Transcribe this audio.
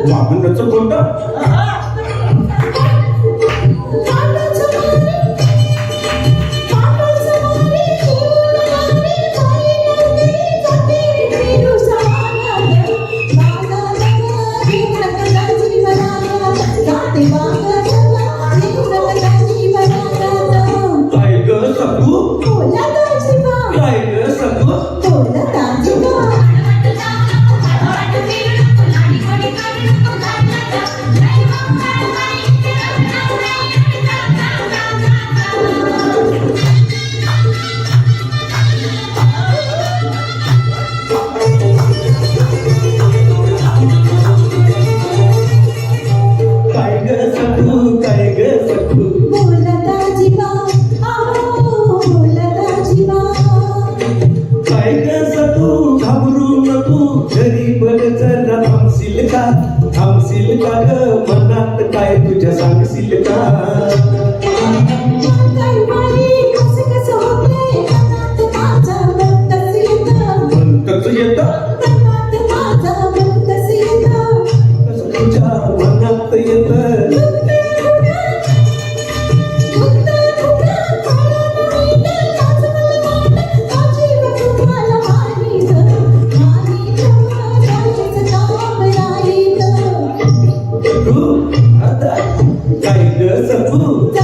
वामनाचं खोट काय ग सगू काय ग सगू काय ग सगू काय ग सगू काय ग सगू घाबरू नको घरी बघ जरा थांबशील का ग मनात काय तुझ्या सांगशील का म्हणतच येत तुझ्या मनात येत काय ग सगू